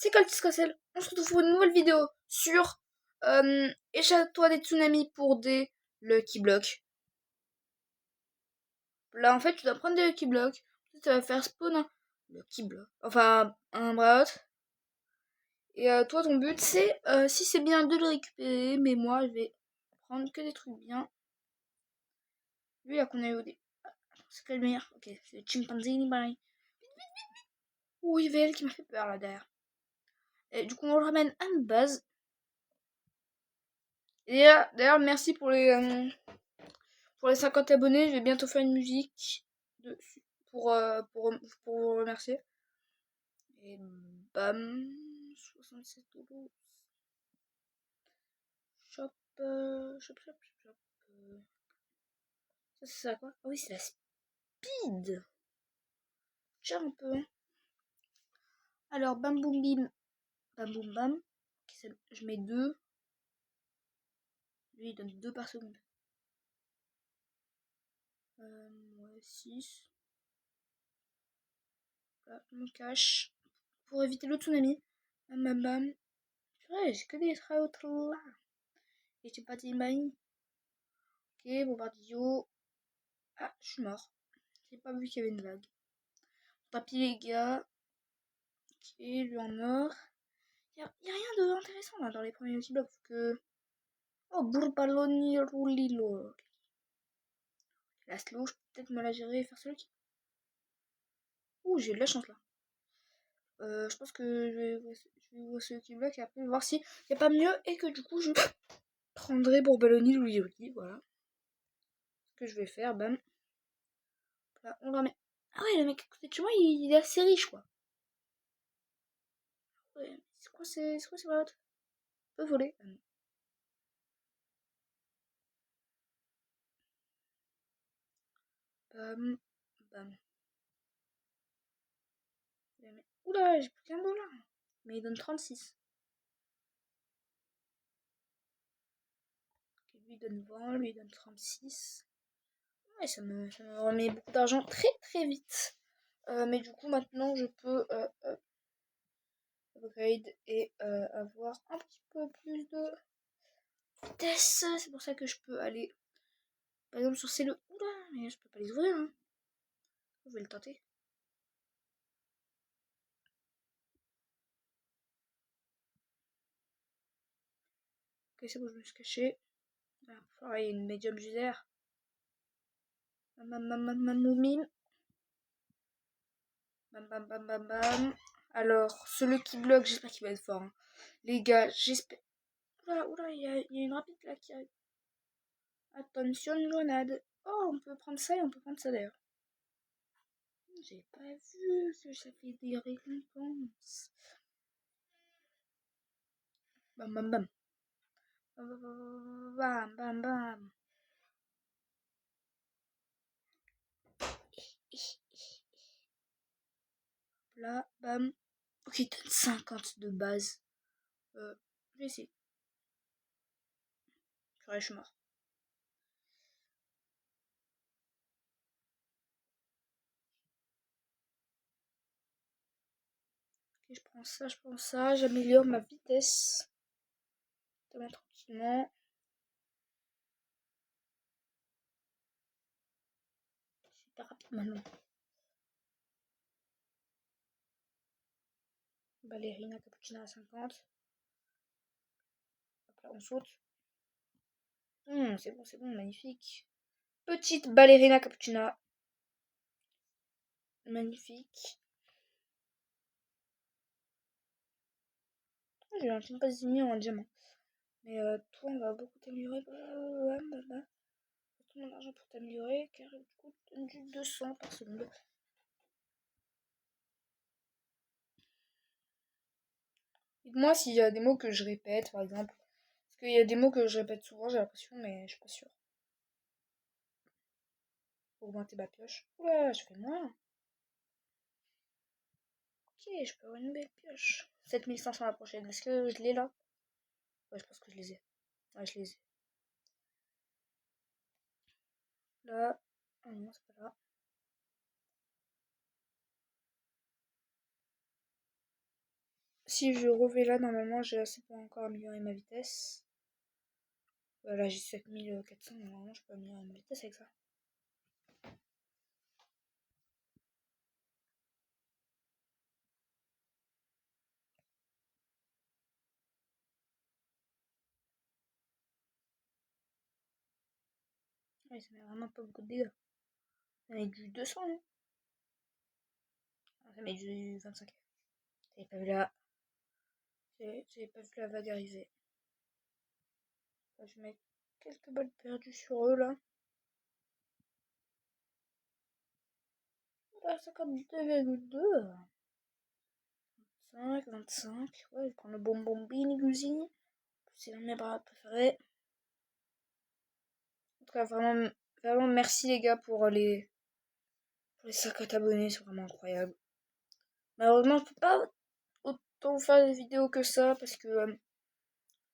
c'est Caltis Castle. On se retrouve pour une nouvelle vidéo sur Échappe-toi des tsunamis pour des Lucky Blocks. Là, en fait, tu dois prendre des Lucky Blocks. Ça va faire spawn un Lucky Block. Enfin, un Braut. Et toi, ton but, c'est, si c'est bien, de le récupérer. Mais moi, je vais prendre que des trucs bien. Lui, là, qu'on a eu au début. C'est quel meilleur? Ok, c'est le Chimpanzee. Bye. Ouh, il y avait elle qui m'a fait peur, là, derrière. Et du coup, on le ramène à une base. Et d'ailleurs, merci pour les 50 abonnés. Je vais bientôt faire une musique dessus pour vous remercier. Et bam, 67 euros. Shop, shop. Ça, c'est ça quoi? Ah oui, c'est la speed. Cher un peu. Hein. Alors, bam boum bim, bam boum bam. Okay, je mets 2. Lui, il donne 2 par seconde. Ouais, 6. Là, je me cache. Pour éviter le tsunami. Bam bam bam. Ouais, j'ai que des travaux là. Et j'ai pas dit bye. Ok, Bombardio. Ah, je suis mort. J'ai pas vu qu'il y avait une vague. Tapis les gars. Ok, lui en or. Y a rien de intéressant là dans les premiers petits blocs. Que... Oh, Bourbaloni Roulilo. La slow, je peux peut-être me la gérer et faire celui qui. Ouh, j'ai eu de la chance là. Je pense que je vais voir celui qui bloque et après voir s'il n'y a pas mieux et que du coup je prendrai Bourbaloni Roulili. Voilà. Ce que je vais faire, bam. Là, on le remet. Ah ouais, le mec à côté de chez moi, il est assez riche quoi. Ouais, c'est quoi c'est vrai? Peut voler. Ah non. Bam, bam. Oula, j'ai plus qu'un dollar. Mais il donne 36. Okay, lui il donne 20, lui il donne 36. Ouais, ça me remet beaucoup d'argent très très vite. Mais du coup maintenant je peux upgrade et avoir un petit peu plus de vitesse. C'est pour ça que je peux aller par exemple sur ces le. Oula, mais je peux pas les ouvrir. Hein. Je vais le tenter. Ok, c'est bon, je me suis caché. Ah, il y a une medium user. Bam bam bam bam bam. Alors, celui qui bloque, j'espère qu'il va être fort. Hein. Les gars, j'espère. Oula, il y a une rapide là qui arrive. Attention, grenade. Oh, on peut prendre ça et on peut prendre ça d'ailleurs. J'ai pas vu que ça fait des récompenses. Bam bam bam. Bam bam bam. Là, bam. Ok, donne 50 de base. Je vais essayer. Je suis mort. Ok, je prends ça. J'améliore ma vitesse. Tranquillement. Super rapide maintenant. Ballerina cappuccina à 50. Hop là, on saute. C'est bon, magnifique. Petite ballerina cappuccina. Magnifique. J'ai un petit pas signé en diamant. Mais toi, on va beaucoup t'améliorer. Tout mon argent pour t'améliorer, car du coup, du 200 par seconde. Dites-moi s'il y a des mots que je répète, par exemple. Parce qu'il y a des mots que je répète souvent, j'ai l'impression, mais je suis pas sûre. Pour augmenter ma pioche. Oula, je fais moins. Ok, je peux avoir une belle pioche. 7500 la prochaine. Est-ce que je l'ai là? Ouais, je pense que je les ai. Ouais, je les ai. Là. Ah non, c'est pas là. si je refais là, normalement, j'ai assez pour encore améliorer ma vitesse. Là, j'ai 7400, normalement, je peux améliorer ma vitesse avec ça. Ouais, ça met vraiment pas beaucoup de dégâts. Ça met du 200, hein. Ça met du 25. J'avais pas vu la vague arriver. Je vais mettre quelques balles perdues sur eux là. Là, 52,2. 25, 25. Ouais, je vais prendre le bonbon Biniguzi. C'est l'un de mes bras préférés. En tout cas, vraiment, vraiment merci les gars pour les 50 abonnés, c'est vraiment incroyable. Malheureusement, je peux pas autant faire des vidéos que ça parce que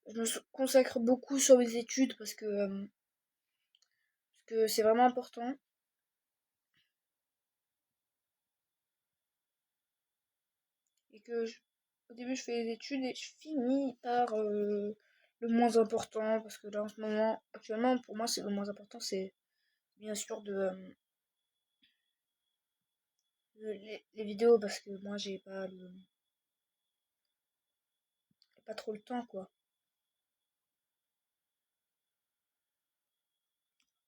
je me consacre beaucoup sur mes études parce que c'est vraiment important. Et que au début, je fais des études et je finis par le moins important parce que là, en ce moment, actuellement, pour moi, c'est le moins important, c'est bien sûr les vidéos parce que moi, j'ai pas trop le temps, quoi.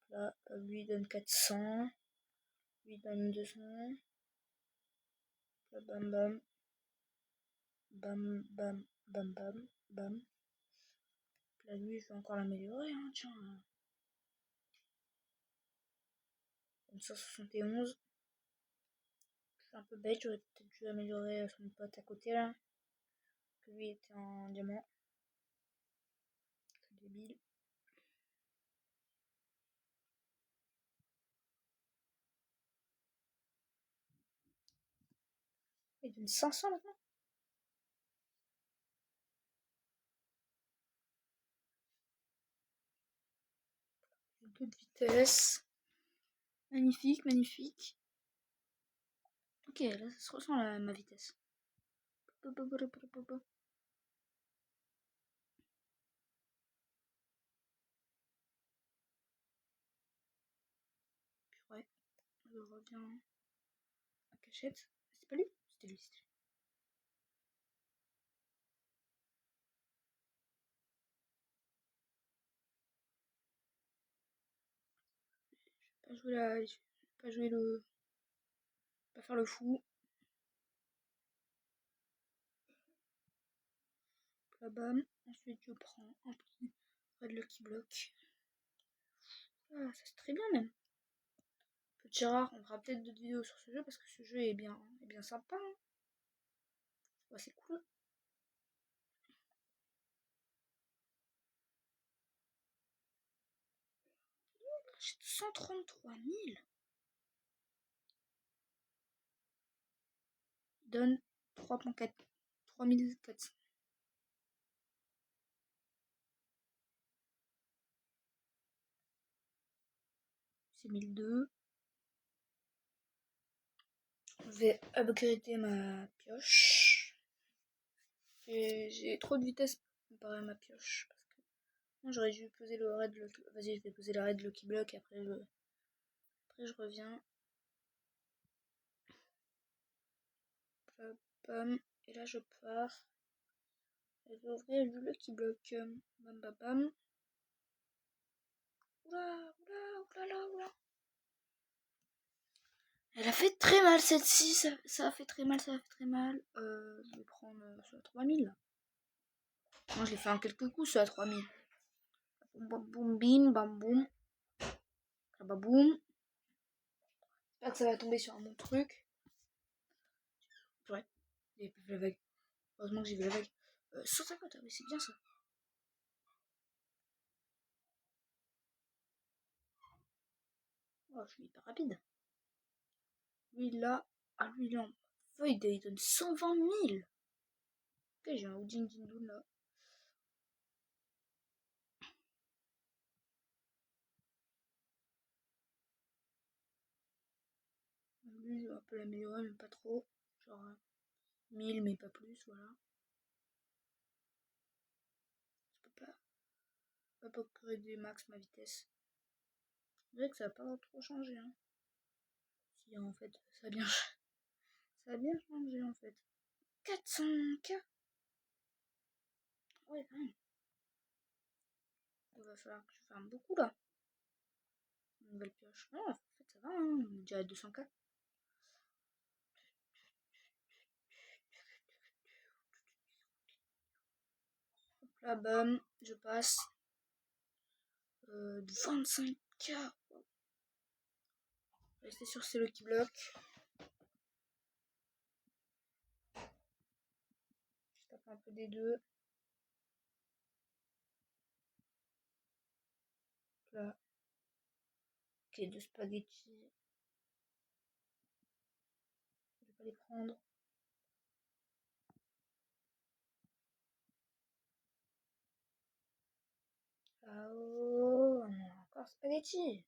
Là, lui donne 400, lui donne 200. Là, bam bam, bam bam, bam bam, bam. Là, lui, je vais encore l'améliorer, hein, tiens. 171. Je suis un peu bête, j'aurais peut-être dû améliorer son pote à côté, là. Que lui était en diamant. C'est débile. Il donne 500 maintenant. Deux de vitesse. Magnifique, magnifique. Ok, là ça se ressent ma vitesse. Ouais, je reviens à cachette. C'est pas lui? C'était lui, c'était lui. Pas jouer pas jouer pas faire le fou. Là, bam. Ensuite, je prends un petit Red Lucky Block. Ah, ça c'est très bien même. Petit rare, on fera peut-être d'autres vidéos sur ce jeu parce que ce jeu est bien sympa, hein. Ouais, c'est cool. J'ai 133 000. Il donne 3.4. 3400. C'est 1002. Je vais upgrader ma pioche. J'ai trop de vitesse comparé à ma pioche. Parce que moi j'aurais dû poser le raid. Vas-y, je vais poser le raid Lucky Block et après je reviens. Bam. Et là je pars. Je vais ouvrir le Lucky Block. Bam bam bam. Oula, oula, oula, oula. Elle a fait très mal cette-ci. Ça a fait très mal, ça a fait très mal. Je vais prendre sur la 3000. Moi je l'ai fait en quelques coups sur la 3000. Boum, boum, bim, bam, boum. Baboum. J'espère que ça va tomber sur un bon truc. Ouais, j'ai vu la vague. Heureusement que j'ai vu la vague. 150, oui, c'est bien ça. Oh, je suis hyper rapide. Lui là, lui là, il donne 120 000. Ok, j'ai un Oudin Dindoun là. Lui, je vais un peu l'améliorer, mais pas trop. Genre 1000, mais pas plus, voilà. Hop, upgrader max ma vitesse. C'est vrai que ça va pas trop changer. Hein. Si, en fait, ça a bien changé en fait. 400K. Ouais, quand même. Il va falloir que je farme beaucoup là. Une nouvelle pioche. Non, en fait, ça va, hein. On est déjà à 200K. Là, bam, je passe. 25K. Rester sur ces Lucky Block. Je tape un peu des deux. Là. Ok, deux spaghettis. Je vais pas les prendre. Oh, encore spaghetti.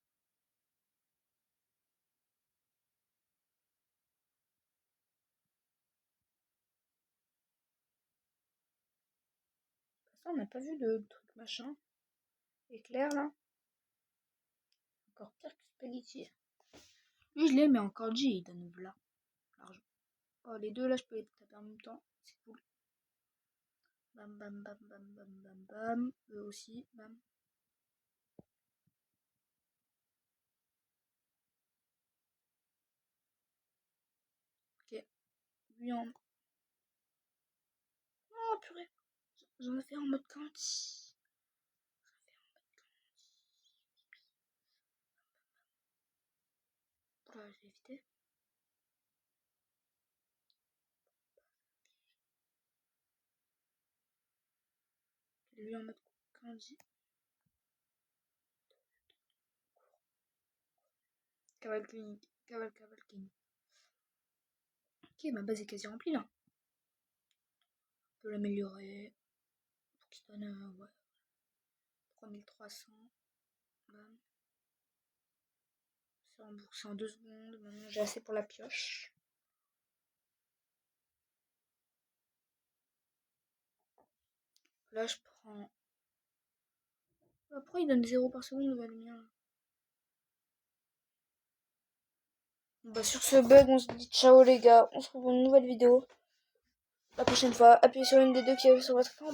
Ça, on n'a pas vu le truc machin. Éclair là. Encore pire que spaghetti. Lui, je l'ai, mais encore G, il donne là. L'argent. Oh, les deux là, je peux les taper en même temps. C'est cool. Bam, bam, bam, bam, bam, bam, bam. Eux aussi, bam. Ok. Lui en. Oh, purée. J'en ai fait en mode quanti. Voilà, j'ai évité. Lui en mode quanti. Cavalcini. Cavalcini. Ok, ma base est quasi remplie là. On peut l'améliorer. Pour qu'il donne ouais, 3300. Bam. C'est remboursé en 2 secondes. Maintenant j'ai assez pour la pioche. Là je prends. Pourquoi il donne 0 par seconde le mien? Bah sur ce bug on se dit ciao les gars. On se retrouve pour une nouvelle vidéo. La prochaine fois, appuyez sur une des deux qui est sur votre écran.